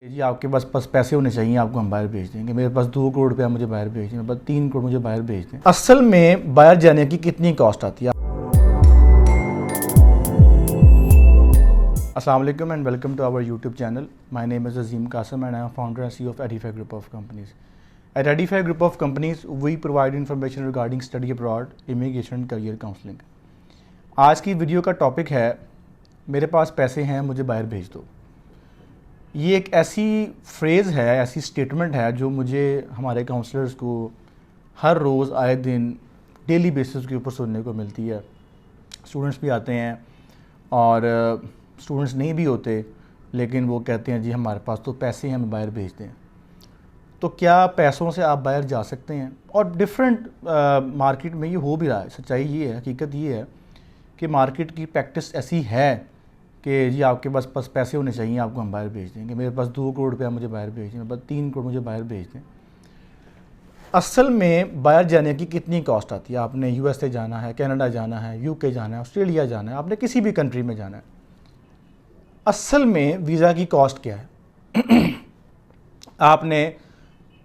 जी आपके पास पैसे होने चाहिए, आपको हम बाहर भेज देंगे। मेरे पास 2 करोड़ रुपया मुझे बाहर भेज दें, मेरे पास 3 करोड़ मुझे बाहर भेज दें। असल में बाहर जाने की कितनी कॉस्ट आती है? अस्सलाम वालेकुम and welcome to our YouTube channel. My name is Azeem Qasim and I am founder and CEO of Edify group of companies. At Edify group of companies we provide information regarding study abroad, immigration and career counselling. आज की video का topic है मेरे पास पैसे हैं, मुझे बाहर भेज दो। ये एक ऐसी फ्रेज़ है, ऐसी स्टेटमेंट है जो मुझे हमारे काउंसलर्स को हर रोज़ आए दिन डेली बेसिस के ऊपर सुनने को मिलती है। स्टूडेंट्स भी आते हैं और स्टूडेंट्स नहीं भी होते, लेकिन वो कहते हैं जी हमारे पास तो पैसे हैं, हमें बाहर भेज दें। तो क्या पैसों से आप बाहर जा सकते हैं? और डिफरेंट मार्केट में ये हो भी रहा है। सच्चाई ये है, हकीकत ये है कि मार्केट की प्रैक्टिस ऐसी है कि जी आपके पास पैसे होने चाहिए, आपको हम बाहर भेज देंगे। मेरे पास 2 करोड़ रुपया मुझे बाहर भेज दें, मेरे पास 3 करोड़ मुझे बाहर भेज दें। असल में बाहर जाने की कितनी कॉस्ट आती है? आपने USA जाना है, कनाडा जाना है, UK जाना है, ऑस्ट्रेलिया जाना है, आपने किसी भी कंट्री में जाना है। असल में वीज़ा की कॉस्ट क्या है? आपने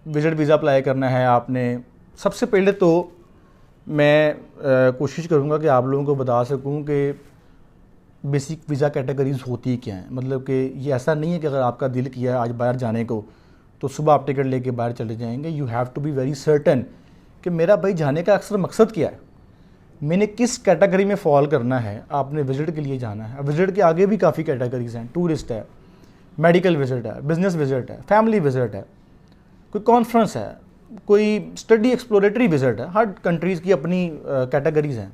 विजिट वीज़ा अप्लाई करना है। आपने सबसे पहले तो मैं कोशिश करूँगा कि आप लोगों को बता सकूँ कि बेसिक वीज़ा कैटेगरीज होती क्या हैं। मतलब कि ये ऐसा नहीं है कि अगर आपका दिल किया है आज बाहर जाने को तो सुबह आप टिकट लेके बाहर चले जाएंगे। You have to be very certain कि मेरा भाई जाने का अक्सर मकसद क्या है, मैंने किस कैटेगरी में फॉल करना है। आपने विज़िट के लिए जाना है। विज़िट के आगे भी काफ़ी कैटेगरीज हैं। टूरिस्ट है, मेडिकल विज़िट है, बिज़नेस विज़िट है, फैमिली विज़िट है, कोई कॉन्फ्रेंस है, कोई स्टडी एक्सप्लोरेटरी विज़िट है। हर कंट्रीज़ की अपनी कैटेगरीज हैं।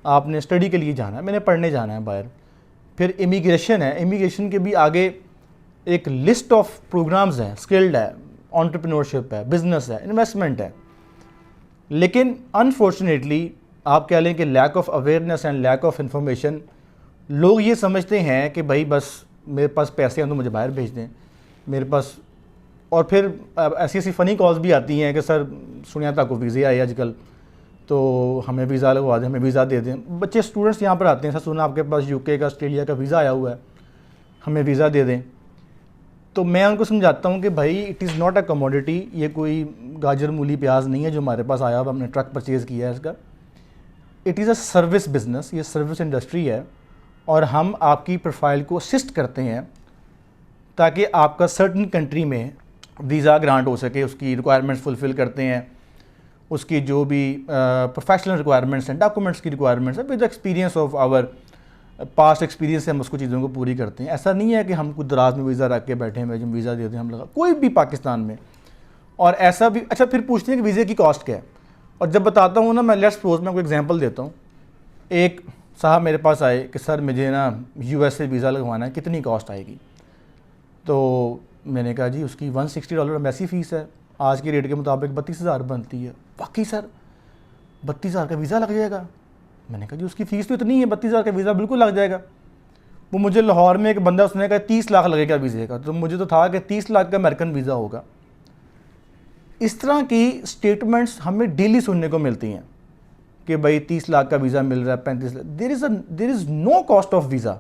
आपने स्टडी के लिए जाना है, मैंने पढ़ने जाना है बाहर। फिर इमिग्रेशन है। इमिग्रेशन के भी आगे एक लिस्ट ऑफ प्रोग्राम्स हैं। स्किल्ड है, एंटरप्रेन्योरशिप है, बिजनेस है, इन्वेस्टमेंट है। लेकिन अनफॉर्चुनेटली आप कह लें कि lack of awareness and lack of information, लोग ये समझते हैं कि भाई बस मेरे पास पैसे हैं तो मुझे बाहर भेज दें मेरे पास। और फिर ऐसी ऐसी फ़नी कॉल्स भी आती हैं कि सर सुनिया तक को वीज़े आए आजकल, तो हमें वीज़ा लगवा दें, हमें वीज़ा दे दें। बच्चे स्टूडेंट्स यहाँ पर आते हैं, सर सुना आपके पास UK का, ऑस्ट्रेलिया का वीज़ा आया हुआ है, हमें वीज़ा दे दें। तो मैं उनको समझाता हूँ कि भाई it is not a commodity. ये कोई गाजर मूली प्याज नहीं है जो हमारे पास आया हुआ, हमने ट्रक परचेज़ किया है इसका। It is a service business, ये सर्विस इंडस्ट्री है और हम आपकी प्रोफाइल को असिस्ट करते हैं ताकि आपका सर्टन कंट्री में वीज़ा ग्रांट हो सके। उसकी रिक्वायरमेंट्स फुलफ़िल करते हैं, उसकी जो भी प्रोफेशनल रिक्वायरमेंट्स हैं, डॉक्यूमेंट्स की रिक्वायरमेंट्स हैं, with experience of our past experience से हम उसको चीज़ों को पूरी करते हैं। ऐसा नहीं है कि हम कुछ दराज में वीज़ा रख के बैठे हैं, हम वीज़ा दे दें हम लगा कोई भी पाकिस्तान में। और ऐसा भी अच्छा फिर पूछते हैं कि वीज़े की कॉस्ट क्या है। और जब बताता हूँ ना, मैं लेट्स सपोज मैं कोई एग्जांपल देता हूँ। एक साहब मेरे पास आए कि सर मुझे ना USA वीज़ा लगवाना है, कितनी कॉस्ट आएगी? तो मैंने कहा जी उसकी $160 एम्बेसी फ़ीस है, आज के रेट के मुताबिक 32,000 बनती है। वाकई सर 32,000 का वीज़ा लग जाएगा? मैंने कहा जी उसकी फ़ीस तो इतनी है, 32,000 का वीज़ा बिल्कुल लग जाएगा। वो मुझे लाहौर में एक बंदा, उसने कहा 30 लाख लगेगा वीज़े का, तो मुझे तो था कि 30 लाख का अमेरिकन वीज़ा होगा। इस तरह की स्टेटमेंट्स हमें डेली सुनने को मिलती हैं कि भाई 30 लाख का वीज़ा मिल रहा है, 35 lakh. There is no cost of visa,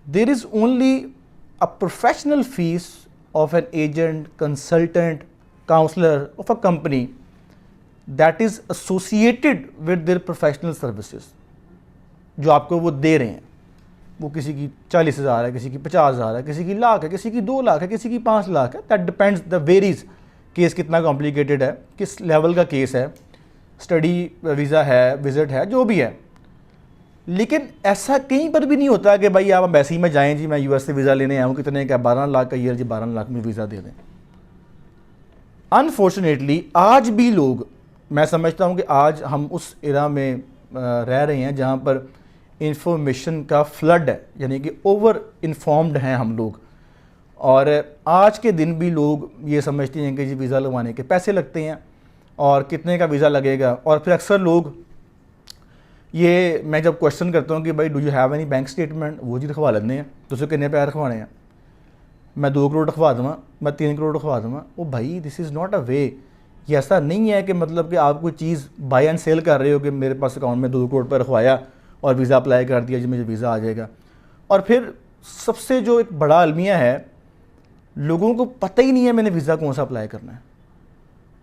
there is only a professional fees of an agent, consultant, counsellor of a company that is associated with their professional services, जो आपको वो दे रहे हैं। वो किसी की 40,000 है, किसी की 50,000 है, किसी की लाख है, किसी की 2 लाख है, किसी की 5 लाख है। That depends, the varies, case कितना कॉम्प्लिकेटेड है, किस लेवल का केस है, स्टडी वीज़ा है, विजिट है, जो भी है। लेकिन ऐसा कहीं पर भी नहीं होता कि भाई आप एम्बेसी में जाएं जी मैं US से वीज़ा लेने आया हूँ, कितने का 12 लाख का ईयर जी, 12 लाख में वीज़ा दे दें। अनफॉर्चुनेटली आज भी लोग, मैं समझता हूँ कि आज हम उस एरा में रह रहे हैं जहाँ पर इंफॉर्मेशन का फ्लड है, यानी कि ओवर इन्फॉर्म्ड हैं हम लोग। और आज के दिन भी लोग ये समझते हैं कि जी वीज़ा लगवाने के पैसे लगते हैं और कितने का वीज़ा लगेगा। और फिर अक्सर लोग ये, मैं जब क्वेश्चन करता हूँ कि भाई do you have any bank statement, वो जी रखवा लेते हैं, तुझे कितने पैसे रखवाने हैं? मैं 2 करोड़ रखवा दूँगा, मैं 3 करोड़ रखवा दूँगा। ओ भाई दिस इज़ नॉट अ वे। ये ऐसा नहीं है कि मतलब कि आप कोई चीज़ बाय एंड सेल कर रहे हो कि मेरे पास अकाउंट में 2 करोड़ पर रखवाया और वीज़ा अप्लाई कर दिया जी मुझे वीज़ा आ जाएगा। और फिर सबसे जो एक बड़ा अलमिया है लोगों को पता ही नहीं है मैंने वीज़ा कौन सा अप्लाई करना है।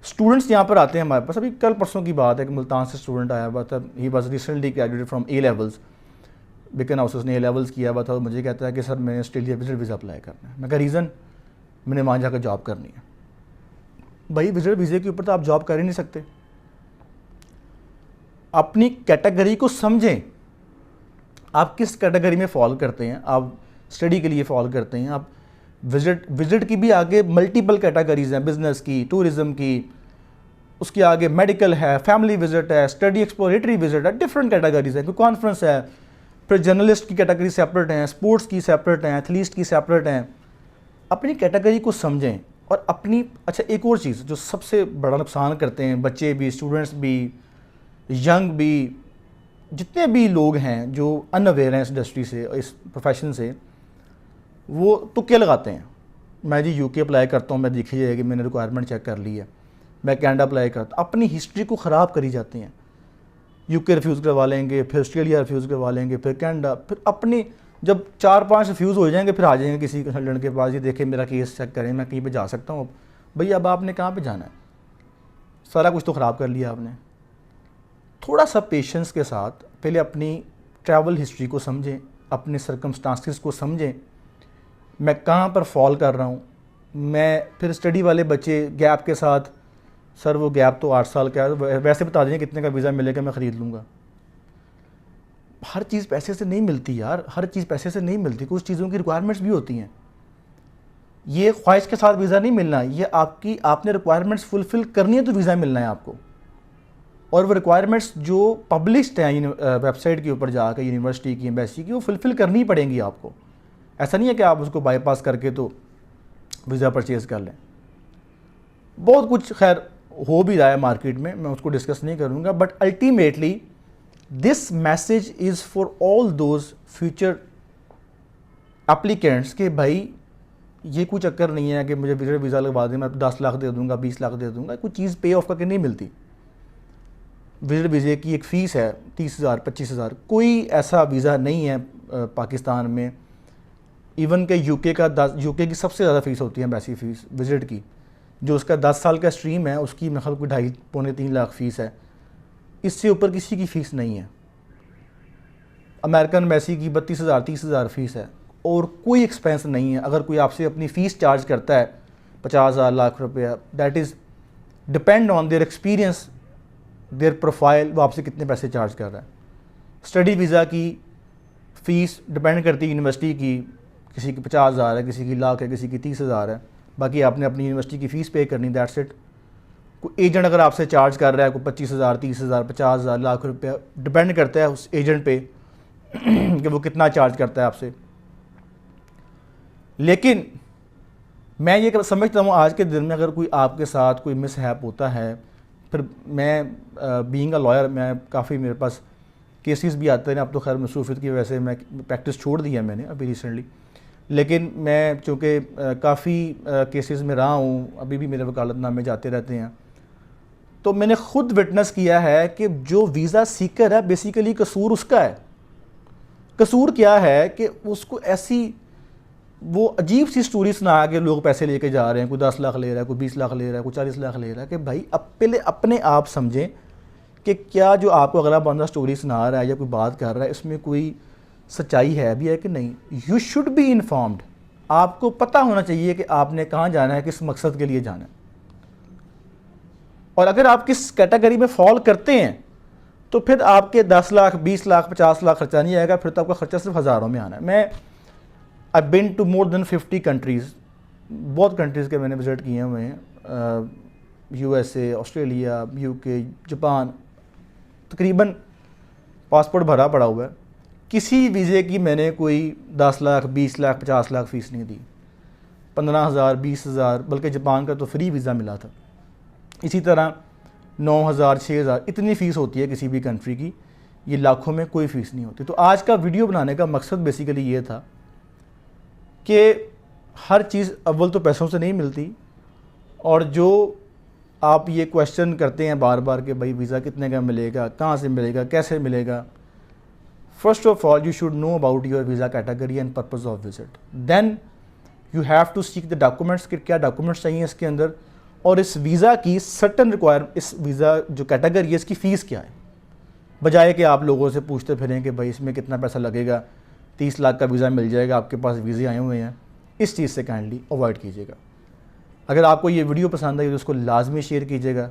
स्टूडेंट्स यहाँ पर आते हैं हमारे पास, अभी कल परसों की बात है कि मुल्तान से स्टूडेंट आया हुआ था, he was recently graduated from A levels, Beacon house, उसने ए लेवल्स किया हुआ था और मुझे कहता है कि सर मैंने ऑस्ट्रेलिया विजिट वीज़ा अप्लाई करना है। मैं कहा रीज़न, मैंने वहाँ जाकर जॉब करनी है। भाई विजिट वीज़े के ऊपर तो आप जॉब कर ही नहीं सकते। अपनी कैटेगरी को समझें, आप किस कैटेगरी में फॉल करते हैं। आप स्टडी के लिए फॉल करते हैं, आप विजिट की भी आगे मल्टीपल कैटेगरीज हैं, बिजनेस की, टूरिज्म की, उसके आगे मेडिकल है, फैमिली विजिट है, स्टडी एक्सप्लोरेटरी विजिट है, डिफरेंट कैटेगरीज है। कोई कॉन्फ्रेंस है, फिर जर्नलिस्ट की कैटेगरी सेपरेट हैं, स्पोर्ट्स की सेपरेट हैं, एथलीट की सेपरेट हैं। अपनी कैटेगरी को समझें और अपनी, अच्छा एक और चीज़ जो सबसे बड़ा नुकसान करते हैं बच्चे भी, स्टूडेंट्स भी, यंग भी, जितने भी लोग हैं जो अनअवेयर हैं इस इंडस्ट्री से, इस प्रोफेशन से, वो तुक्के लगाते हैं। मैं जी यूके अप्लाई करता हूँ, मैं देखी जाएगी, मैंने रिक्वायरमेंट चेक कर ली है, मैं कनाडा अप्लाई करता हूँ। अपनी हिस्ट्री को ख़राब करी जाते हैं। यूके रिफ्यूज़ करवा लेंगे, फिर ऑस्ट्रेलिया रिफ्यूज़ करवा लेंगे, फिर कनाडा, फिर अपनी जब 4-5 रिफ्यूज़ हो जाएंगे फिर आ जाएंगे किसी कंसल्टेंट के पास, ये देखें मेरा केस चेक करें, मैं कहीं पे जा सकता हूँ। भैया अब आपने कहाँ पे जाना है, सारा कुछ तो ख़राब कर लिया आपने। थोड़ा सा पेशेंस के साथ पहले अपनी ट्रैवल हिस्ट्री को समझें, अपने सर्कमस्टांसिस को समझें, मैं कहाँ पर फॉल कर रहा हूँ। मैं फिर स्टडी वाले बच्चे गैप के साथ, सर वो गैप तो 8 साल का है, वैसे बता दें कितने का वीज़ा मिलेगा, मैं ख़रीद लूँगा। हर चीज़ पैसे से नहीं मिलती यार, हर चीज़ पैसे से नहीं मिलती, कुछ चीज़ों की रिक्वायरमेंट्स भी होती हैं। ये ख्वाहिश के साथ वीज़ा नहीं मिलना, ये आपने रिक्वायरमेंट्स फुलफ़िल करनी है तो वीज़ा मिलना है आपको। और वो रिक्वायरमेंट्स जो पब्लिश्ड हैं वेबसाइट के ऊपर जाकर, यूनिवर्सिटी की, एम्बेसी की, वो फुलफ़िल करनी पड़ेंगी आपको। ऐसा नहीं है कि आप उसको बाईपास करके तो वीज़ा परचेज़ कर लें। बहुत कुछ खैर हो भी रहा है मार्केट में, मैं उसको डिस्कस नहीं करूँगा, but ultimately this message is for all those future applicants के भाई ये कोई चक्कर नहीं है कि मुझे विजिट वीज़ा लगवा दें, मैं 10 लाख दे दूँगा, 20 लाख दे दूँगा, कोई चीज़ पे ऑफ करके नहीं मिलती। विजिट वीज़े की एक फ़ीस है 30,000 25,000। कोई ऐसा वीज़ा नहीं है पाकिस्तान में, इवन के यूके की सबसे ज़्यादा फ़ीस होती है एम्बेसी फ़ीस विजिट की, जो उसका 10 साल का स्ट्रीम है उसकी मतलब कोई 2.5-3 लाख फ़ीस है। इससे ऊपर किसी की फ़ीस नहीं है। अमेरिकन एम्बेसी की 32,000 30,000 फ़ीस है और कोई एक्सपेंस नहीं है। अगर कोई आपसे अपनी फ़ीस चार्ज करता है 50,000 लाख रुपया, that is depend on their experience, there profile, वो आपसे कितने पैसे चार्ज कर रहा है। स्टडी वीज़ा की फ़ीस डिपेंड करती है यूनिवर्सिटी की, किसी की 50,000 है, किसी की लाख है, किसी की 30,000 है, बाकी आपने अपनी यूनिवर्सिटी की फ़ीस पे करनी, दैट्स इट। कोई एजेंट अगर आपसे चार्ज कर रहा है कोई 25,000 30,000 50,000 लाख रुपया, डिपेंड करता है उस एजेंट पे कि वो कितना चार्ज करता है आपसे। लेकिन मैं ये समझता हूँ आज के दिन में अगर कोई आपके साथ कोई मिसहैप होता है, फिर मैं बीइंग अ लॉयर, मैं काफ़ी मेरे पास केसेस भी आते हैं। अब तो खैर मसरूफियत की वजह से मैं प्रैक्टिस छोड़ दी है मैंने अभी रिसेंटली, लेकिन मैं चूँकि काफ़ी केसेस में रहा हूँ, अभी भी मेरे वकालतनामे जाते रहते हैं, तो मैंने ख़ुद विटनेस किया है कि जो वीज़ा सीकर है बेसिकली कसूर उसका है। कसूर क्या है कि उसको ऐसी वो अजीब सी स्टोरी सुना के लोग पैसे लेके जा रहे हैं, कोई 10 लाख ले रहा है, कोई 20 लाख ले रहा है, कोई 40 लाख ले रहा है, कि भाई अब पहले अपने आप समझें कि क्या जो आपको अगला बंदा स्टोरी सुना रहा है या कोई बात कर रहा है इसमें कोई सच्चाई है भी है कि नहीं। यू शुड बी इन्फॉर्म्ड, आपको पता होना चाहिए कि आपने कहाँ जाना है, किस मकसद के लिए जाना है। और अगर आप किस कैटेगरी में फॉल करते हैं तो फिर आपके 10 लाख 20 लाख 50 लाख खर्चा नहीं आएगा, फिर तो आपका खर्चा सिर्फ हज़ारों में आना है। मैं आई बिन टू मोर देन 50 कंट्रीज़, बहुत कंट्रीज़ के मैंने विज़िट किए हुए हैं, USA, ऑस्ट्रेलिया, UK, जापान, तकरीबन पासपोर्ट भरा पड़ा हुआ है। किसी वीज़े की मैंने कोई 10 लाख 20 लाख 50 लाख फ़ीस नहीं दी, 15,000 20,000, बल्कि जापान का तो फ्री वीज़ा मिला था। इसी तरह 9,000 6,000 इतनी फ़ीस होती है किसी भी कंट्री की, ये लाखों में कोई फ़ीस नहीं होती। तो आज का वीडियो बनाने का मकसद बेसिकली ये था कि हर चीज़ अव्वल तो पैसों से नहीं मिलती, और जो आप ये क्वेश्चन करते हैं बार बार कि भाई वीज़ा कितने का मिलेगा, कहाँ से मिलेगा, कैसे मिलेगा, first of all you should know about your visa category and purpose of visit, then you have to seek the documents कि क्या डॉक्यूमेंट्स चाहिए इसके अंदर, और इस वीज़ा की सर्टन इस वीज़ा जो कैटेगरी है इसकी फ़ीस क्या है, बजाय कि आप लोगों से पूछते फिरें कि भाई इसमें कितना पैसा लगेगा, 30 लाख का वीज़ा मिल जाएगा, आपके पास वीज़े आए हुए हैं। इस चीज़ से काइंडली अवॉइड कीजिएगा। अगर आपको ये वीडियो पसंद आई तो उसको लाजमी शेयर कीजिएगा,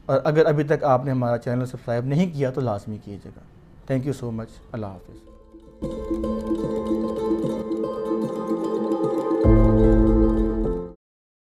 और अगर अभी तक आपने हमारा चैनल सब्सक्राइब नहीं किया तो लाजमी कीजिएगा। Thank you so much. अल्लाह हाफिज़।